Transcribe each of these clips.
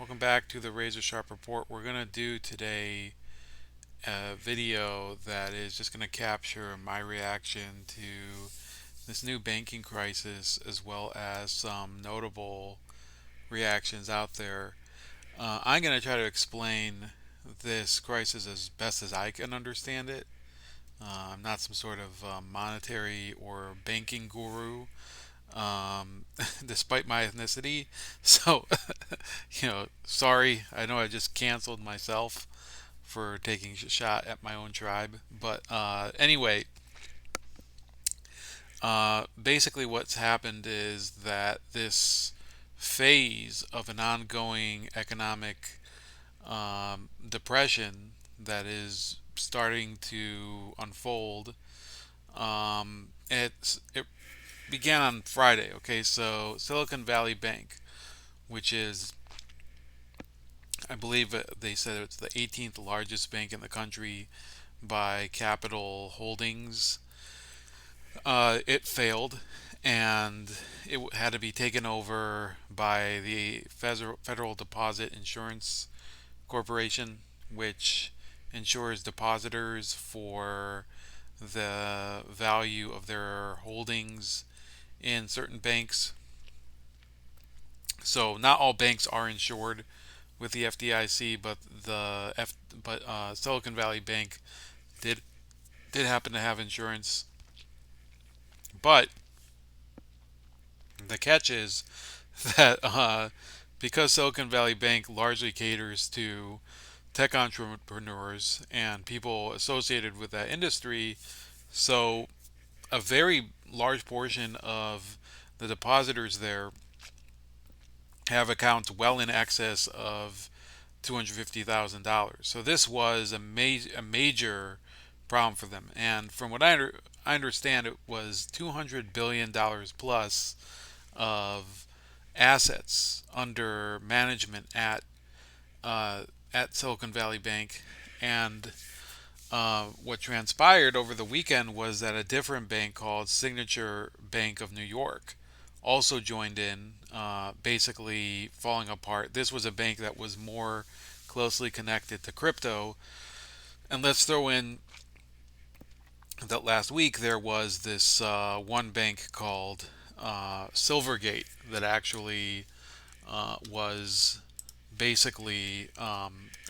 Welcome back to the Razor Sharp Report. We're going to do today a video that is just going to capture my reaction to this new banking crisis as well as some notable reactions out there. I'm going to try to explain this crisis as best as I can understand it. I'm not some sort of monetary or banking guru, um, despite my ethnicity. So, sorry. I know I just canceled myself for taking a shot at my own tribe. But anyway, basically, what's happened is that this phase of an ongoing economic depression that is starting to unfold. It began on Friday. Okay, so Silicon Valley Bank, which is, I believe they said it's the 18th largest bank in the country by capital holdings. It failed, and it had to be taken over by the Federal Deposit Insurance Corporation, which insures depositors for the value of their holdings in certain banks. So not all banks are insured with the FDIC, but Silicon Valley Bank did did happen to have insurance. But the catch is that because Silicon Valley Bank largely caters to tech entrepreneurs and people associated with that industry, so a very large portion of the depositors there have accounts well in excess of $250,000. So this was a major problem for them. And from what I understand, it was $200 billion plus of assets under management at Silicon Valley Bank. And what transpired over the weekend was that a different bank called Signature Bank of New York also joined in, basically falling apart. This was a bank that was more closely connected to crypto. And let's throw in that last week there was this one bank called Silvergate that actually was basically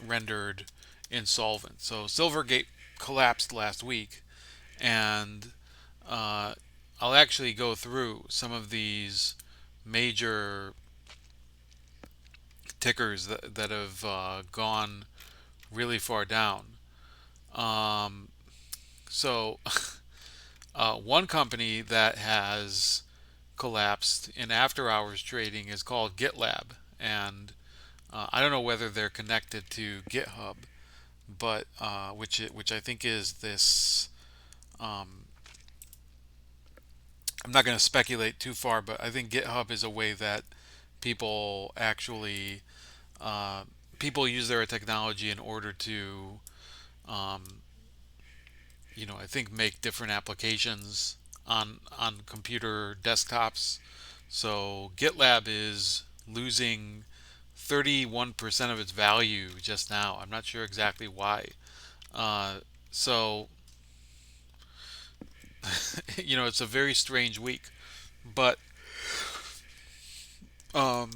rendered insolvent. So Silvergate collapsed last week, and uh, I'll actually go through some of these major tickers that have gone really far down. Um, so, one company that has collapsed in after hours trading is called GitLab. And I don't know whether they're connected to GitHub, but which I think is this. Um, I'm not going to speculate too far, but I think GitHub is a way that people actually uh, people use their technology in order to, um, I think make different applications on computer desktops. So GitLab is losing 31% of its value just now. I'm not sure exactly why. Uh, so it's a very strange week. But um,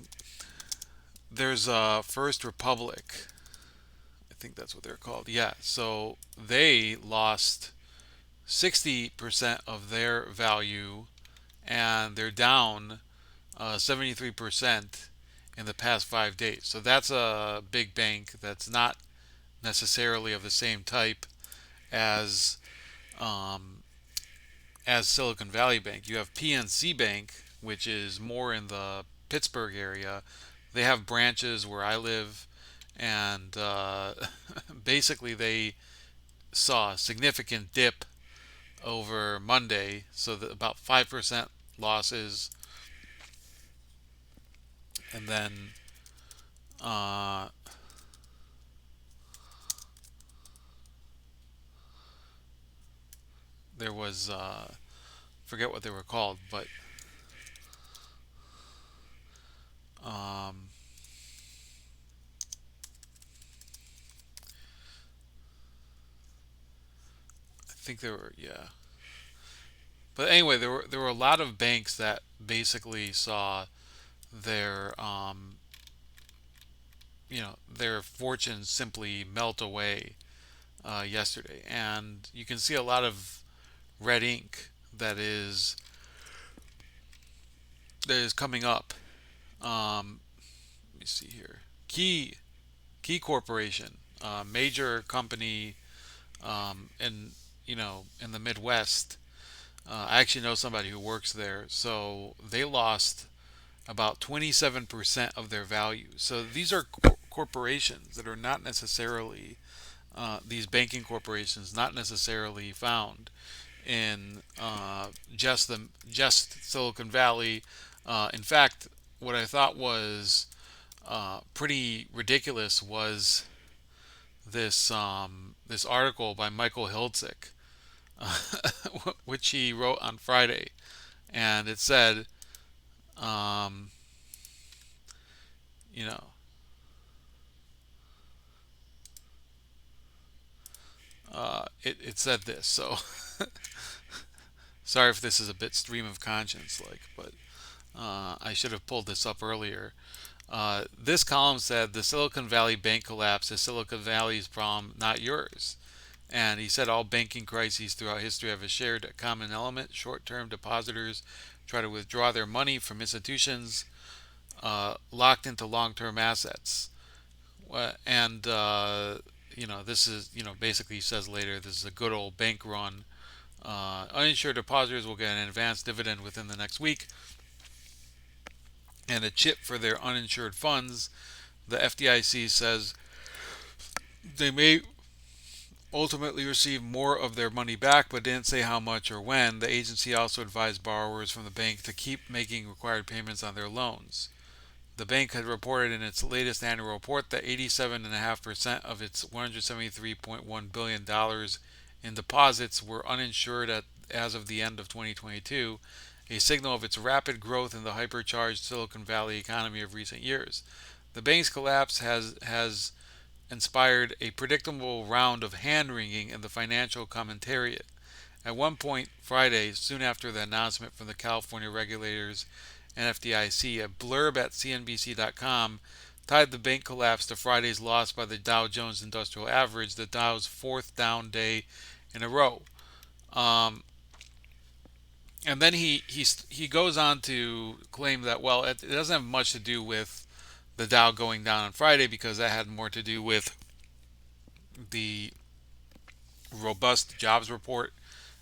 there's First Republic. I think that's what they're called. Yeah. So they lost 60% of their value, and they're down 73% in the past 5 days. So that's a big bank that's not necessarily of the same type as um, as Silicon Valley Bank. You have PNC Bank, which is more in the Pittsburgh area. They have branches where I live, and basically they saw a significant dip over Monday, so that about 5% losses, and then uh, there was forget what they were called, but um, think there were, yeah. But anyway, there were a lot of banks that basically saw their their fortunes simply melt away yesterday, and you can see a lot of red ink that is coming up. Let me see here. Key Corporation, major company in the Midwest. I actually know somebody who works there, so they lost about 27% of their value. So these are corporations that are not necessarily these banking corporations, not necessarily found in just Silicon Valley. In fact, what I thought was pretty ridiculous was this article by Michael Hiltzik, which he wrote on Friday, and it said, um, you know, it said this. So sorry if this is a bit stream of conscience like, but I should have pulled this up earlier. This column said the Silicon Valley bank collapse is Silicon Valley's problem, not yours. And he said all banking crises throughout history have a shared common element. Short-term depositors try to withdraw their money from institutions locked into long-term assets. And this is basically he says later this is a good old bank run. Uninsured depositors will get an advanced dividend within the next week and a chip for their uninsured funds. The FDIC says they may ultimately receive more of their money back, but didn't say how much or when. The agency also advised borrowers from the bank to keep making required payments on their loans. The bank had reported in its latest annual report that 87.5% of its $173.1 billion in deposits were uninsured as of the end of 2022, a signal of its rapid growth in the hypercharged Silicon Valley economy of recent years. The bank's collapse has inspired a predictable round of hand-wringing in the financial commentariat. At one point Friday, soon after the announcement from the California regulators and FDIC, a blurb at CNBC.com tied the bank collapse to Friday's loss by the Dow Jones Industrial Average, the Dow's fourth down day in a row. And then he goes on to claim that, well, it doesn't have much to do with the Dow going down on Friday because that had more to do with the robust jobs report,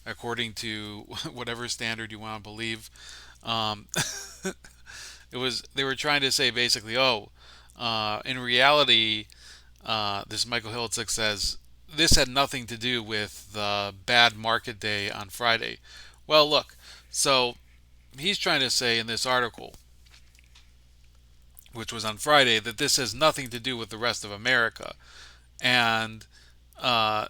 according to whatever standard you want to believe. Um, they were trying to say basically, in reality, this Michael Hiltzik says this had nothing to do with the bad market day on Friday. Well, look, so he's trying to say in this article, which was on Friday, that this has nothing to do with the rest of America. And uh,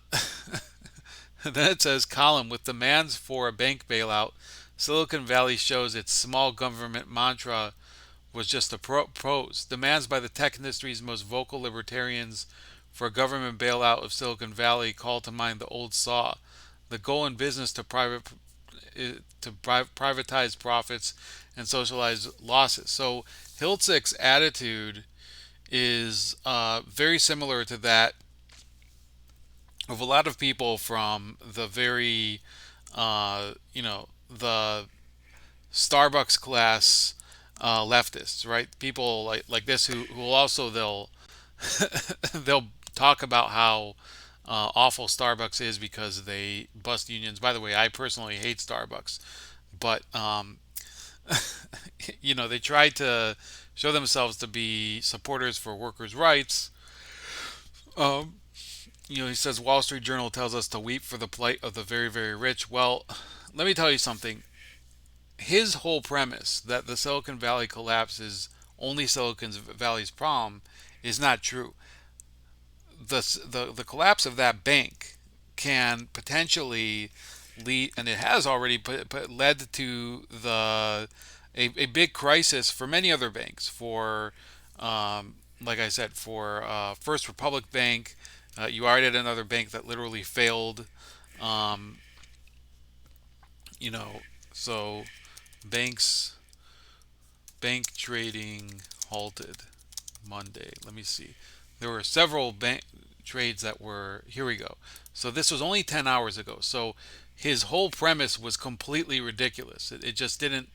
then it says, column with demands for a bank bailout, Silicon Valley shows its small government mantra was just a prose. Demands by the tech industry's most vocal libertarians for a government bailout of Silicon Valley call to mind the old saw. The goal in business to privatize profits and socialize losses. So Hiltzik's attitude is very similar to that of a lot of people from the very, the Starbucks class leftists, right? People like this who will also they'll talk about how awful Starbucks is because they bust unions. By the way, I personally hate Starbucks, but they try to show themselves to be supporters for workers' rights. Um, he says Wall Street Journal tells us to weep for the plight of the very, very rich. Well, let me tell you something. His whole premise that the Silicon Valley collapse is only Silicon Valley's problem is not true. The collapse of that bank can potentially lead, and it has already led to a big crisis for many other banks. For like I said, for First Republic Bank, you already had another bank that literally failed. Um, you know, so banks bank trading halted Monday. Let me see. There were several bank trades that were. Here we go. So this was only 10 hours ago. So his whole premise was completely ridiculous. It just didn't.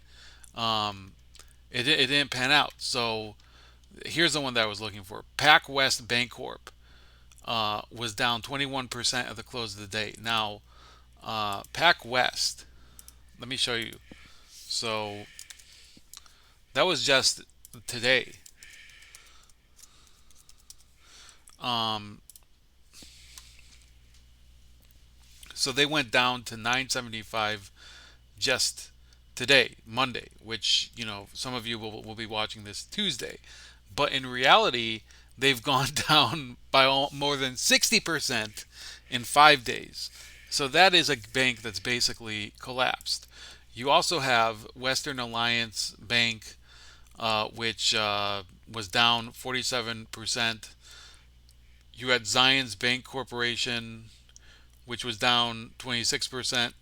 Um, it didn't pan out. So here's the one that I was looking for. Pac West Bancorp was down 21% at the close of the day. Now, Pac West. Let me show you. So that was just today. Um, so they went down to 975 just today, Monday, which, some of you will be watching this Tuesday. But in reality, they've gone down by more than 60% in 5 days. So that is a bank that's basically collapsed. You also have Western Alliance Bank, which was down 47%. You had Zions Bank Corporation, which was down 26%.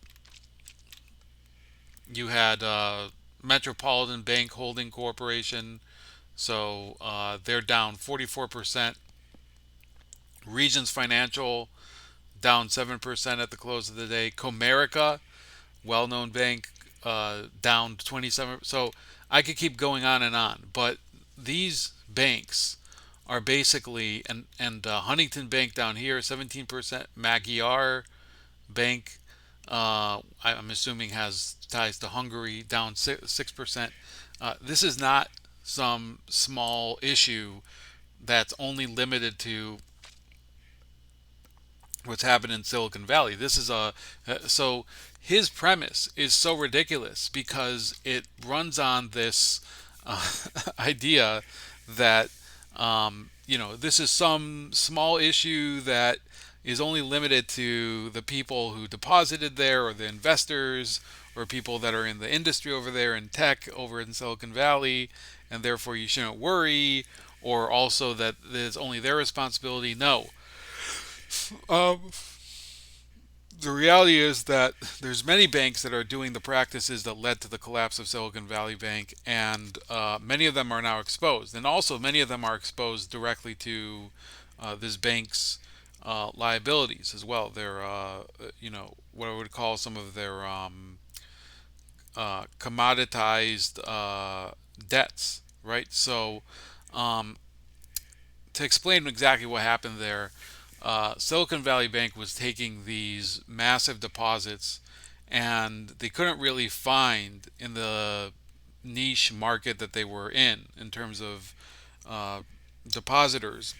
You had Metropolitan Bank Holding Corporation, so they're down 44%. Regions Financial down 7% at the close of the day. Comerica, well-known bank, down 27. So I could keep going on and on, but these banks are basically and Huntington Bank down here 17%. Magyar Bank, I'm assuming has ties to Hungary, down 6%. This is not some small issue that's only limited to what's happened in Silicon Valley. This is so his premise is so ridiculous because it runs on this uh, idea that this is some small issue that is only limited to the people who deposited there or the investors or people that are in the industry over there in tech over in Silicon Valley, and therefore you shouldn't worry, or also that it's only their responsibility. No, um, the reality is that there's many banks that are doing the practices that led to the collapse of Silicon Valley Bank, and many of them are now exposed, and also many of them are exposed directly to this bank's liabilities as well. Their, what I would call some of their commoditized debts, right? So, um, to explain exactly what happened there, Silicon Valley Bank was taking these massive deposits, and they couldn't really find in the niche market that they were in terms of uh, depositors.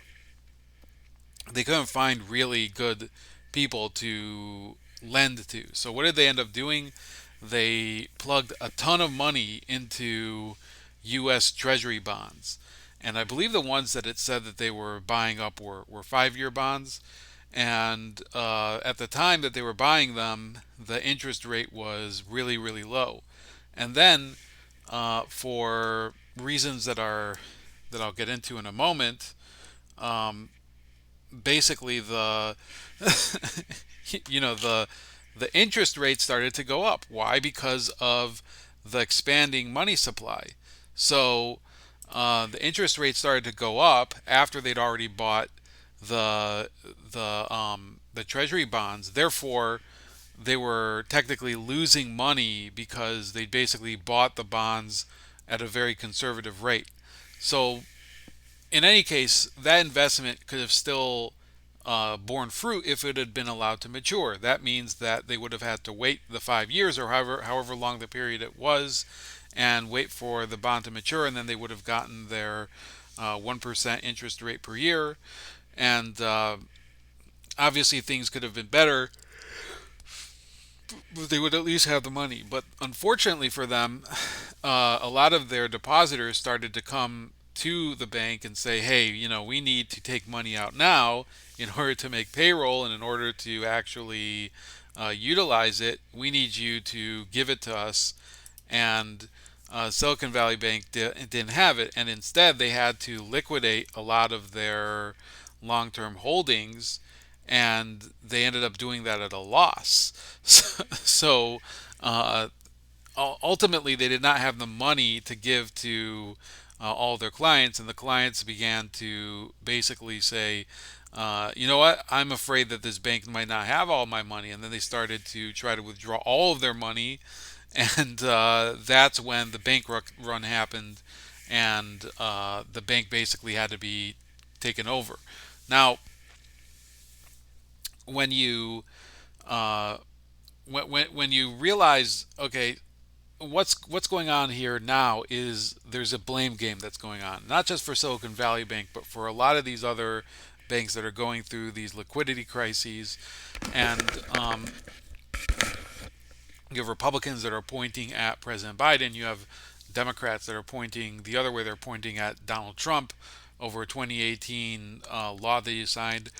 They couldn't find really good people to lend to. So what did they end up doing? They plugged a ton of money into U.S. Treasury bonds. And I believe the ones that it said that they were buying up were 5 year bonds. And at the time that they were buying them, the interest rate was really, really low. And then, for reasons that I'll get into in a moment, um, basically the interest rate started to go up. Why? Because of the expanding money supply. So the interest rate started to go up after they'd already bought the the treasury bonds. Therefore, they were technically losing money because they basically bought the bonds at a very conservative rate. So in any case, that investment could have still borne fruit if it had been allowed to mature. That means that they would have had to wait the 5 years or however long the period it was, and wait for the bond to mature, and then they would have gotten their 1% interest rate per year. And obviously, things could have been better, but they would at least have the money. But unfortunately for them, a lot of their depositors started to come to the bank and say, hey, we need to take money out now in order to make payroll, and in order to actually utilize it, we need you to give it to us. And Silicon Valley Bank didn't have it, and instead they had to liquidate a lot of their long-term holdings, and they ended up doing that at a loss. So, uh, ultimately, they did not have the money to give to all their clients, and the clients began to basically say, you know what, I'm afraid that this bank might not have all my money. And then they started to try to withdraw all of their money, and that's when the bank run happened, and the bank basically had to be taken over. Now, when you uh, when you realize, okay, what's going on here now is there's a blame game that's going on, not just for Silicon Valley Bank, but for a lot of these other banks that are going through these liquidity crises. And you have Republicans that are pointing at President Biden. You have Democrats that are pointing the other way. They're pointing at Donald Trump over a 2018 law that he signed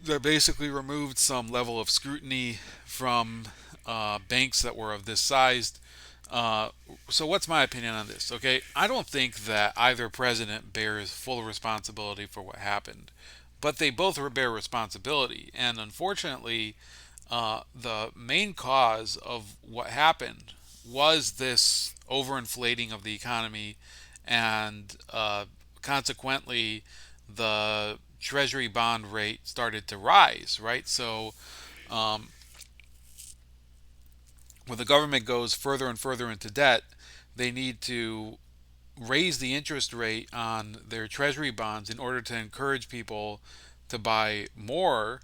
that basically removed some level of scrutiny from banks that were of this size. Uh, so, what's my opinion on this? Okay, I don't think that either president bears full responsibility for what happened, but they both bear responsibility. And unfortunately, the main cause of what happened was this overinflating of the economy, and consequently, the Treasury bond rate started to rise. Right, so um, when the government goes further and further into debt, they need to raise the interest rate on their treasury bonds in order to encourage people to buy more,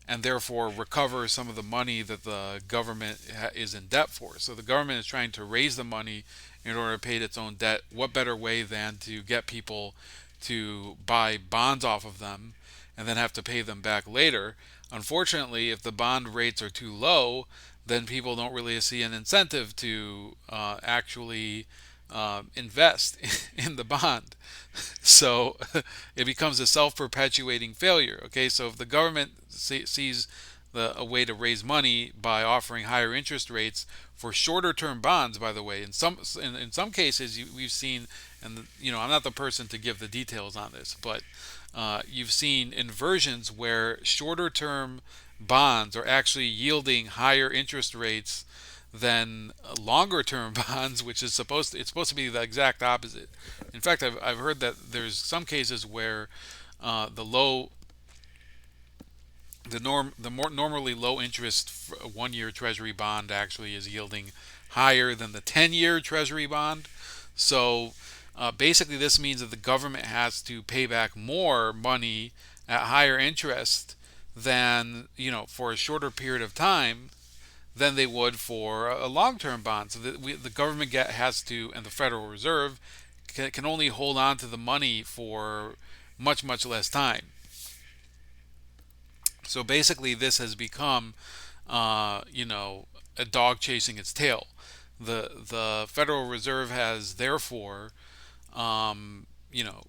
and therefore recover some of the money that the government is in debt for. So the government is trying to raise the money in order to pay its own debt. What better way than to get people to buy bonds off of them and then have to pay them back later? Unfortunately, if the bond rates are too low, then people don't really see an incentive to actually invest in the bond. So it becomes a self-perpetuating failure. Okay, so if the government sees a way to raise money by offering higher interest rates for shorter-term bonds, by the way, in some cases we've seen, and I'm not the person to give the details on this, but you've seen inversions where shorter-term bonds are actually yielding higher interest rates than longer term bonds, which is supposed to be the exact opposite. In fact, I've heard that there's some cases where the low the more normally low interest 1 year treasury bond actually is yielding higher than the 10-year treasury bond. So basically this means that the government has to pay back more money at higher interest than, for a shorter period of time than they would for a long-term bond. So the government has to, and the Federal Reserve can only hold on to the money for much, much less time. So basically, this has become, a dog chasing its tail. The Federal Reserve has therefore,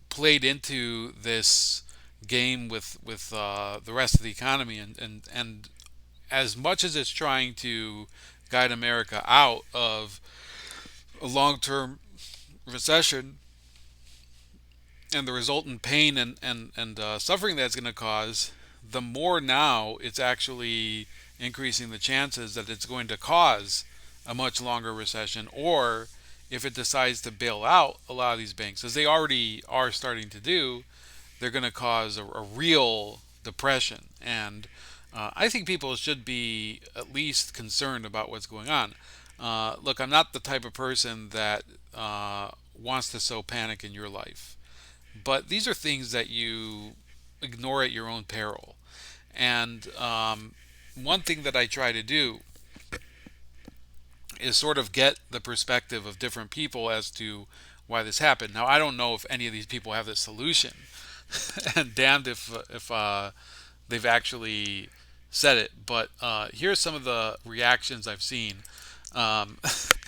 played into this game with the rest of the economy, and as much as it's trying to guide America out of a long-term recession and the resultant pain and suffering that's going to cause, the more now it's actually increasing the chances that it's going to cause a much longer recession, or if it decides to bail out a lot of these banks, as they already are starting to do, they're going to cause a real depression. And I think people should be at least concerned about what's going on. Look, I'm not the type of person that wants to sow panic in your life, but these are things that you ignore at your own peril. And one thing that I try to do is sort of get the perspective of different people as to why this happened. Now, I don't know if any of these people have the solution, and damned if they've actually said it. But here's some of the reactions I've seen, um,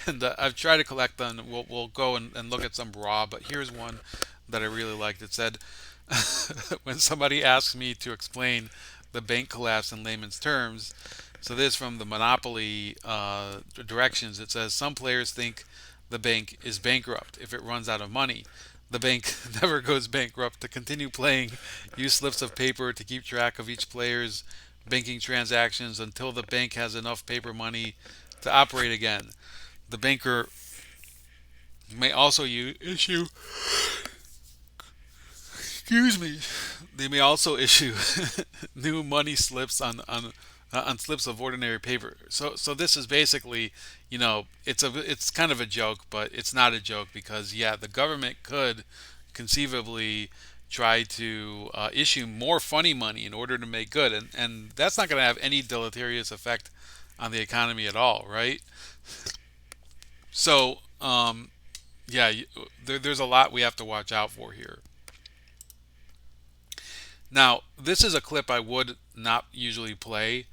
and I've tried to collect them. We'll go and look at some raw. But here's one that I really liked. It said, when somebody asks me to explain the bank collapse in layman's terms. So this from the Monopoly directions. It says some players think the bank is bankrupt if it runs out of money. the bank never goes bankrupt, to continue playing, use slips of paper to keep track of each player's banking transactions until the bank has enough paper money to operate again. The banker may also issue, excuse me, they may also issue new money slips on slips of ordinary paper. So this is basically, it's kind of a joke, but it's not a joke because yeah, the government could conceivably try to issue more funny money in order to make good, and that's not going to have any deleterious effect on the economy at all, right? So yeah, there's a lot we have to watch out for here. Now, this is a clip I would not usually play,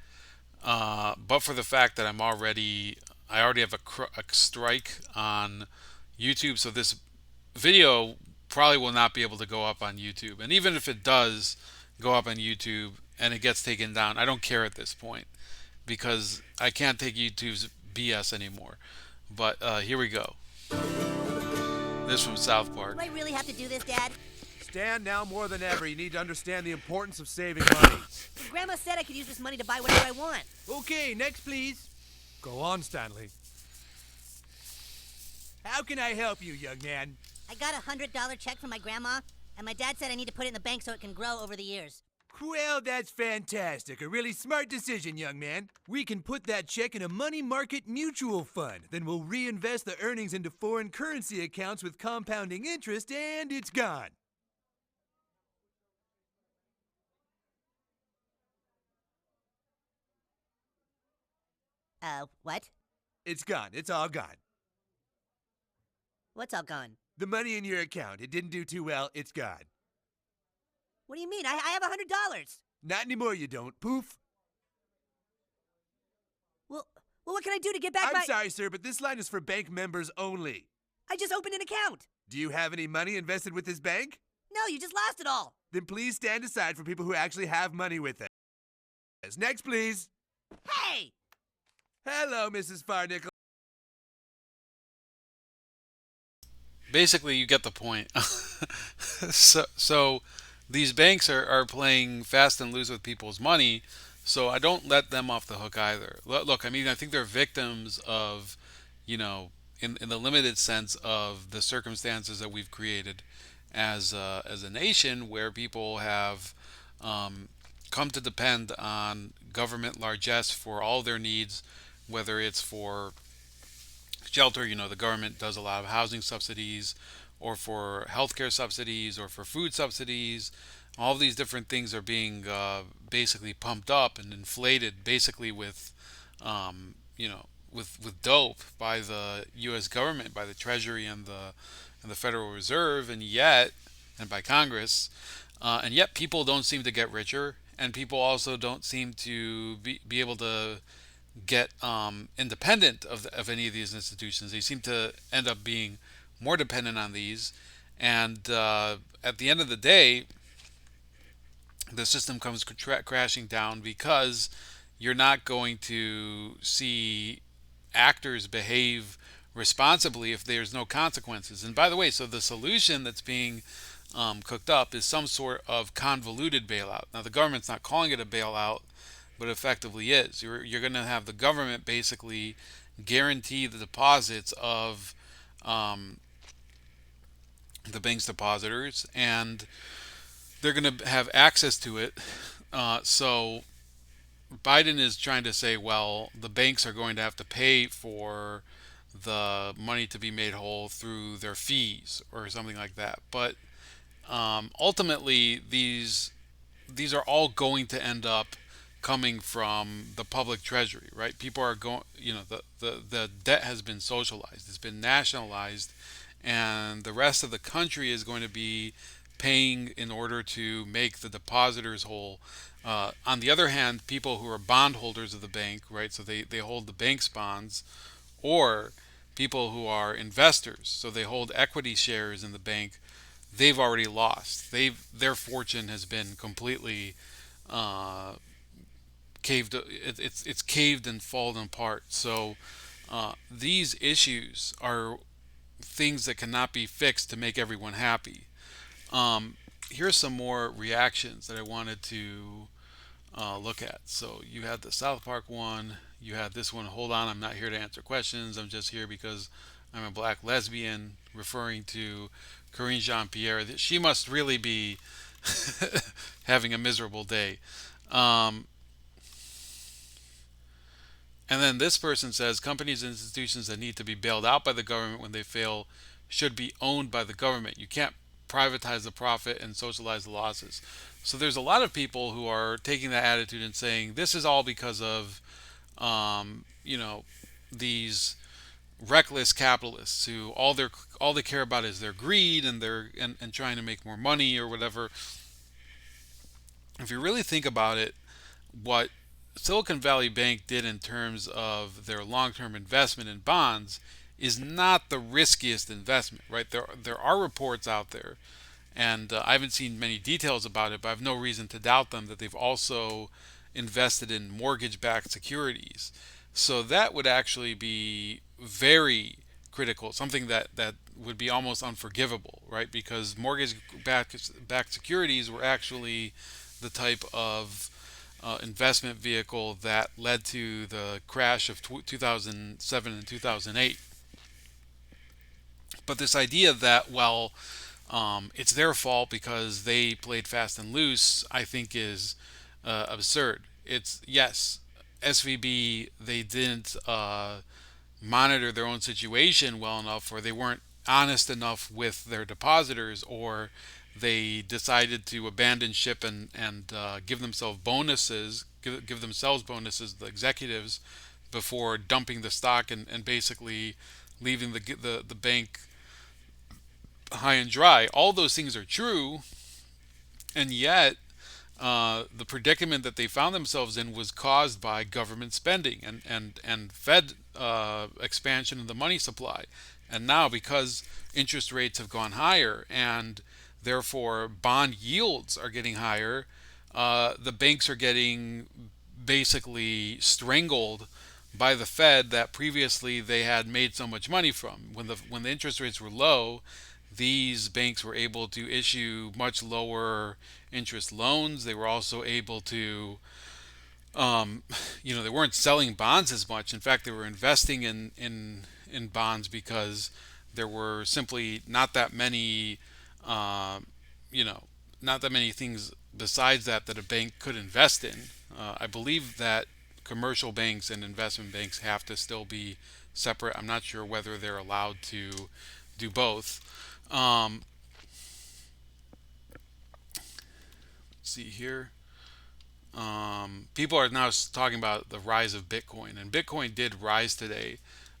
but for the fact that I already have a strike on YouTube, so this video probably will not be able to go up on YouTube. And even if it does go up on YouTube and it gets taken down, I don't care at this point because I can't take YouTube's BS anymore. But here we go. This from South Do Park. I really have to do this, Dad? Stan, now more than ever, you need to understand the importance of saving money. But Grandma said I could use this money to buy whatever I want. Okay, next please. Go on, Stanley. How can I help you, young man? I got a $100 check from my grandma, and my dad said I need to put it in the bank so it can grow over the years. Well, that's fantastic. A really smart decision, young man. We can put that check in a money market mutual fund. Then we'll reinvest the earnings into foreign currency accounts with compounding interest, and it's gone. What? It's gone. It's all gone. What's all gone? The money in your account, it didn't do too well. It's gone. What do you mean? I have $100. Not anymore, you don't. Poof. Well, what can I do to get back I'm sorry, sir, but this line is for bank members only. I just opened an account. Do you have any money invested with this bank? No, you just lost it all. Then please stand aside for people who actually have money with us. Next, please. Hey! Hello, Mrs. Farnickle. Basically, you get the point. So these banks are playing fast and loose with people's money, so I don't let them off the hook either. Look, I mean, I think they're victims of, in the limited sense of the circumstances that we've created as a nation, where people have come to depend on government largesse for all their needs, whether it's for shelter, the government does a lot of housing subsidies, or for healthcare subsidies, or for food subsidies. All of these different things are being basically pumped up and inflated, basically with, with dope by the U.S. government, by the Treasury and the Federal Reserve, and by Congress, and yet people don't seem to get richer, and people also don't seem to be able to get independent of any of these institutions. They seem to end up being more dependent on these. And at the end of the day, the system comes crashing down because you're not going to see actors behave responsibly if there's no consequences. And by the way, so the solution that's being cooked up is some sort of convoluted bailout. Now, the government's not calling it a bailout, but effectively is. You're going to have the government basically guarantee the deposits of the bank's depositors, and they're going to have access to it. So Biden is trying to say, well, the banks are going to have to pay for the money to be made whole through their fees or something like that. But ultimately, these are all going to end up coming from the public treasury, right? People are going, the debt has been socialized, it's been nationalized, and the rest of the country is going to be paying in order to make the depositors whole. On the other hand, people who are bondholders of the bank, right, so they hold the bank's bonds, or people who are investors, so they hold equity shares in the bank, they've already lost. Their fortune has been completely caved. It's caved and fallen apart. So these issues are things that cannot be fixed to make everyone happy. Um, Here's some more reactions that I wanted to look at. So you had the South Park one. You had this one. Hold on, I'm not here to answer questions. I'm just here because I'm a black lesbian, referring to Corinne Jean Pierre. She must really be having a miserable day. Um, and then this person says companies and institutions that need to be bailed out by the government when they fail should be owned by the government. You can't privatize the profit and socialize the losses. So there's a lot of people who are taking that attitude and saying this is all because of, you know, these reckless capitalists who all they care about is their greed and and trying to make more money or whatever. If you really think about it, what Silicon Valley Bank did in terms of their long-term investment in bonds is not the riskiest investment, right? There are reports out there, and I haven't seen many details about it, but I have no reason to doubt them that they've also invested in mortgage-backed securities. So that would actually be very critical, something that would be almost unforgivable, right? Because mortgage-backed securities were actually the type of investment vehicle that led to the crash of 2007 and 2008. But this idea that, well, it's their fault because they played fast and loose, I think is absurd. It's, yes, SVB, they didn't monitor their own situation well enough, or they weren't honest enough with their depositors, or they decided to abandon ship and give themselves bonuses, give themselves bonuses, the executives, before dumping the stock and basically leaving the bank high and dry. All those things are true, and yet the predicament that they found themselves in was caused by government spending and Fed expansion of the money supply. And now, because interest rates have gone higher and therefore bond yields are getting higher, the banks are getting basically strangled by the Fed that previously they had made so much money from. When the interest rates were low, these banks were able to issue much lower interest loans. They were also able to, um, they weren't selling bonds as much. In fact, they were investing in bonds because there were simply not that many, uh, you know, not that many things besides that a bank could invest in. I believe that commercial banks and investment banks have to still be separate. I'm not sure whether they're allowed to do both. Um, let's see here. People are now talking about the rise of Bitcoin, and Bitcoin did rise today,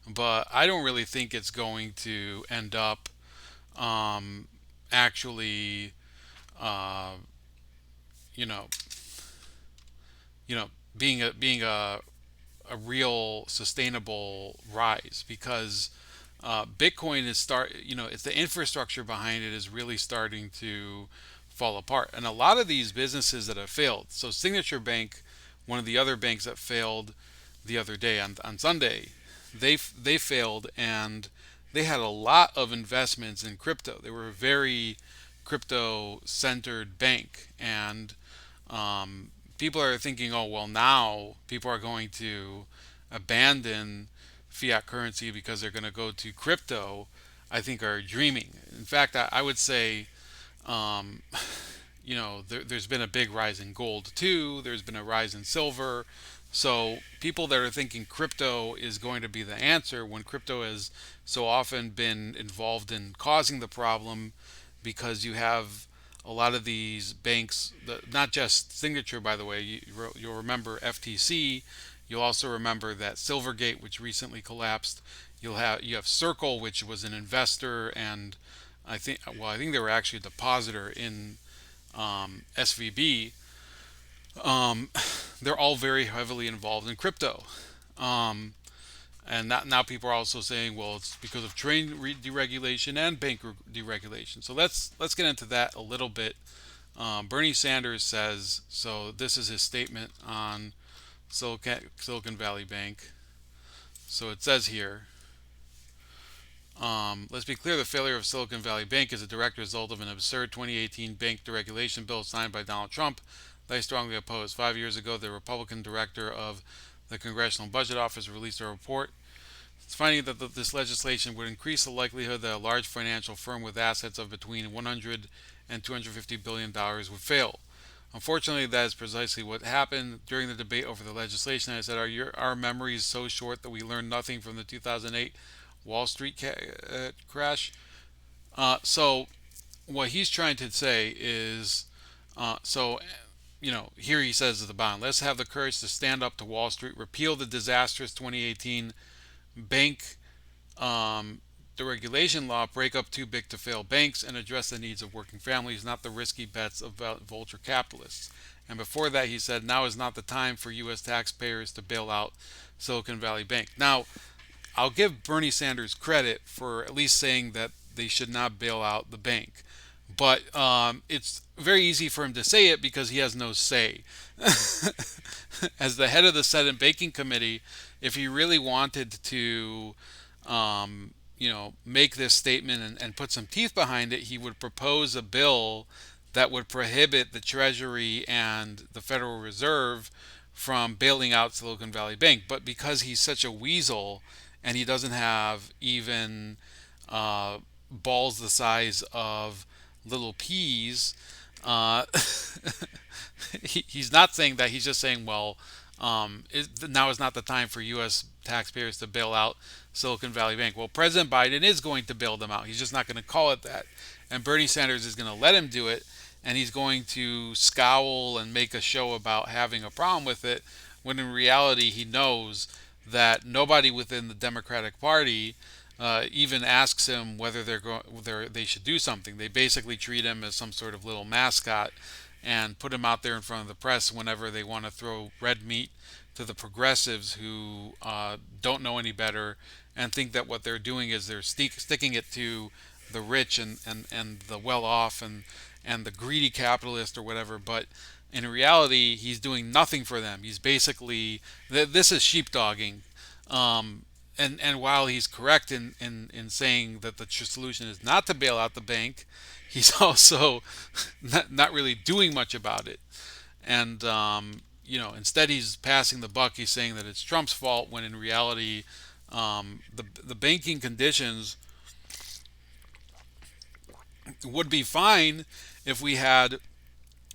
but I don't really think it's going to end up um, actually, uh, you know, you know, being a real sustainable rise because Bitcoin is it's the infrastructure behind it is really starting to fall apart, and a lot of these businesses that have failed. So Signature Bank, one of the other banks that failed the other day on Sunday, they failed and they had a lot of investments in crypto. They were a very crypto centered bank, and people are thinking, oh, well, now people are going to abandon fiat currency because they're going to go to crypto. I think are dreaming. In fact, I would say, um, there's been a big rise in gold too. There's been a rise in silver. So people that are thinking crypto is going to be the answer when crypto has so often been involved in causing the problem, because you have a lot of these banks, not just Signature, by the way. You'll remember FTC. You'll also remember that Silvergate, which recently collapsed. You have Circle, which was an investor, and I think they were actually a depositor in SVB. Um, they're all very heavily involved in crypto. Um, and now people are also saying, well, it's because of trade deregulation and bank deregulation. So let's get into that a little bit. Bernie Sanders says, so this is his statement on Silicon Valley Bank. So it says here, Let's be clear, the failure of Silicon Valley Bank is a direct result of an absurd 2018 bank deregulation bill signed by Donald Trump that I strongly oppose. 5 years ago, the Republican director of the Congressional Budget Office released a report finding that this legislation would increase the likelihood that a large financial firm with assets of between 100 and 250 billion dollars would fail. Unfortunately, that is precisely what happened during the debate over the legislation. I said, our memory is so short that we learned nothing from the 2008 Wall Street crash. So what he's trying to say is, so here he says at the bottom, let's have the courage to stand up to Wall Street, repeal the disastrous 2018 bank um, deregulation law, break up too big to fail banks, and address the needs of working families, not the risky bets of vulture capitalists. And before that, he said, now is not the time for U.S. taxpayers to bail out Silicon Valley Bank. Now, I'll give Bernie Sanders credit for at least saying that they should not bail out the bank. But it's very easy for him to say it because he has no say. As the head of the Senate Banking Committee, if he really wanted to, make this statement and put some teeth behind it, he would propose a bill that would prohibit the Treasury and the Federal Reserve from bailing out Silicon Valley Bank. But because he's such a weasel and he doesn't have even balls the size of little peas, uh, he's not saying that. He's just saying, well, now is not the time for U.S. taxpayers to bail out Silicon Valley Bank. Well, President Biden is going to bail them out. He's just not going to call it that. And Bernie Sanders is going to let him do it, and he's going to scowl and make a show about having a problem with it, when in reality he knows that nobody within the Democratic Party even asks him whether they should do something. They basically treat him as some sort of little mascot and put him out there in front of the press whenever they want to throw red meat to the progressives who don't know any better and think that what they're doing is they're sticking it to the rich and the well off and the greedy capitalist or whatever. But in reality, he's doing nothing for them. He's basically, this is sheepdogging. Um, and while he's correct in saying that the solution is not to bail out the bank, he's also not really doing much about it. And instead he's passing the buck. He's saying that it's Trump's fault when in reality, the banking conditions would be fine if we had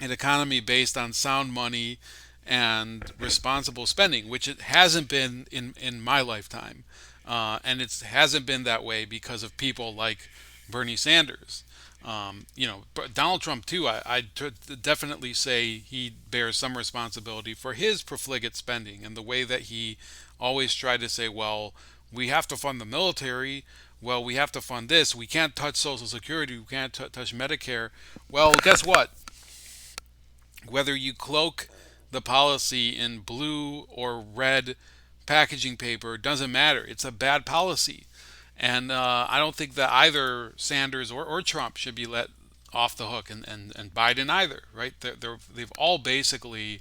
an economy based on sound money and responsible spending, which it hasn't been in my lifetime. And it hasn't been that way because of people like Bernie Sanders. But Donald Trump too. Definitely say he bears some responsibility for his profligate spending and the way that he always tried to say, well, we have to fund the military. Well, we have to fund this. We can't touch Social Security. We can't touch Medicare. Well, guess what? Whether you cloak the policy in blue or red packaging paper doesn't matter. It's a bad policy. And I don't think that either Sanders or Trump should be let off the hook, and Biden either, right? They've all basically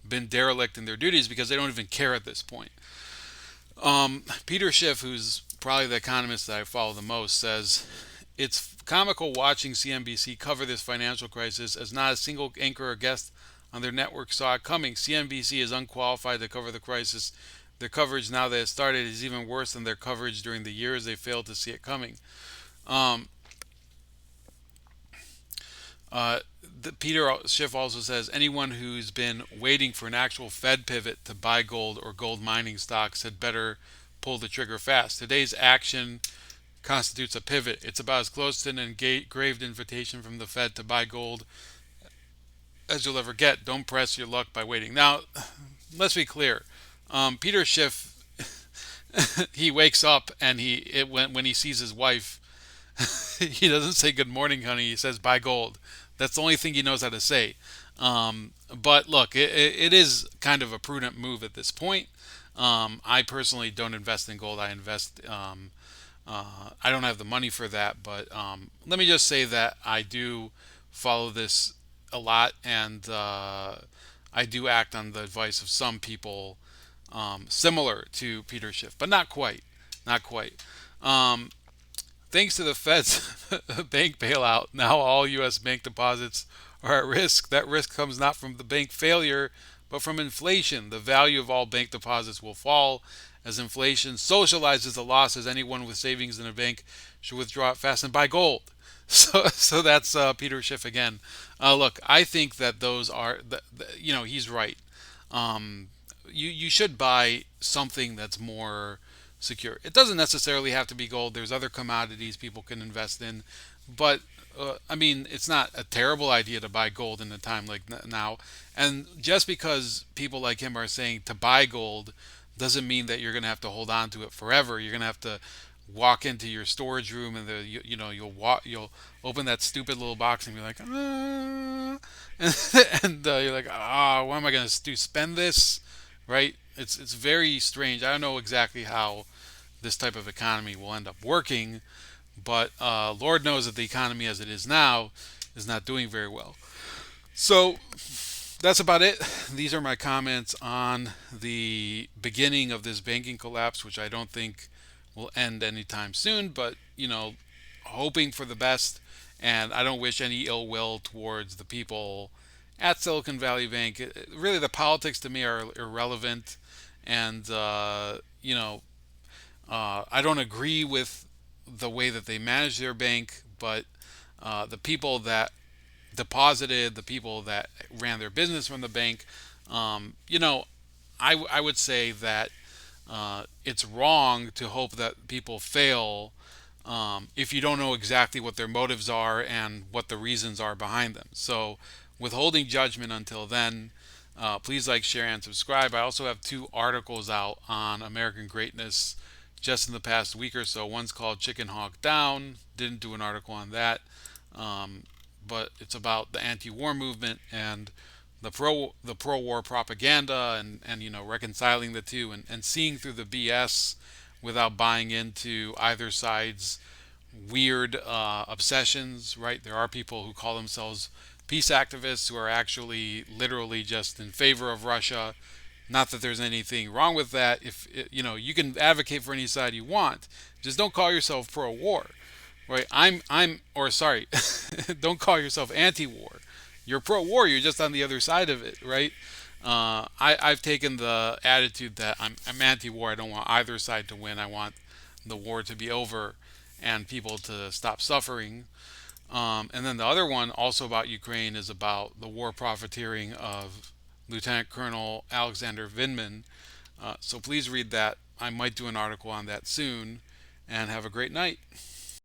been derelict in their duties because they don't even care at this point. Peter Schiff, who's probably the economist that I follow the most, says it's comical watching CNBC cover this financial crisis as not a single anchor or guest on their network saw it coming. CNBC is unqualified to cover the crisis. Their coverage now that it started is even worse than their coverage during the years they failed to see it coming. Um, Peter Schiff also says anyone who's been waiting for an actual Fed pivot to buy gold or gold mining stocks had better pull the trigger fast. Today's action constitutes a pivot. It's about as close to an engraved invitation from the Fed to buy gold as you'll ever get. Don't press your luck by waiting. Now, let's be clear. Peter Schiff, he wakes up and when he sees his wife, he doesn't say good morning, honey. He says buy gold. That's the only thing he knows how to say. But look, it is kind of a prudent move at this point. I personally don't invest in gold. I invest. I don't have the money for that, but let me just say that I do follow this a lot, and I do act on the advice of some people similar to Peter Schiff, but not quite. Not quite. Thanks to the Fed's bank bailout, now all U.S. bank deposits are at risk. That risk comes not from the bank failure, but from inflation. The value of all bank deposits will fall as inflation socializes the losses. Anyone with savings in a bank should withdraw it fast and buy gold. So that's Peter Schiff again. Look, I think that those are, he's right. Um, you should buy something that's more secure. It doesn't necessarily have to be gold. There's other commodities people can invest in, but I mean, it's not a terrible idea to buy gold in a time like now. And just because people like him are saying to buy gold doesn't mean that you're going to have to hold on to it forever. You're going to have to walk into your storage room and you'll open that stupid little box and be like and you're like what am I going to do, spend this, right? It's very strange. I don't know exactly how this type of economy will end up working, but Lord knows that the economy as it is now is not doing very well. So that's about it. These are my comments on the beginning of this banking collapse, which I don't think will end anytime soon, but, hoping for the best. And I don't wish any ill will towards the people at Silicon Valley Bank. Really, the politics to me are irrelevant. And, I don't agree with the way that they manage their bank, but the people that deposited, the people that ran their business from the bank, you know, I would say that it's wrong to hope that people fail if you don't know exactly what their motives are and what the reasons are behind them. So, withholding judgment until then. Please like, share, and subscribe. I also have two articles out on American greatness just in the past week or so. One's called Chicken Hawk Down. Didn't do an article on that, um, but it's about the anti-war movement and the pro war propaganda, and reconciling the two, and seeing through the BS without buying into either side's weird obsessions. Right? There are people who call themselves peace activists who are actually literally just in favor of Russia. Not that there's anything wrong with that. If you can advocate for any side you want, just don't call yourself pro-war, right? Or sorry, don't call yourself anti-war. You're pro-war. You're just on the other side of it, right? I've taken the attitude that I'm anti-war. I don't want either side to win. I want the war to be over and people to stop suffering. And then the other one, also about Ukraine, is about the war profiteering of Lieutenant Colonel Alexander Vindman. So please read that. I might do an article on that soon. And have a great night.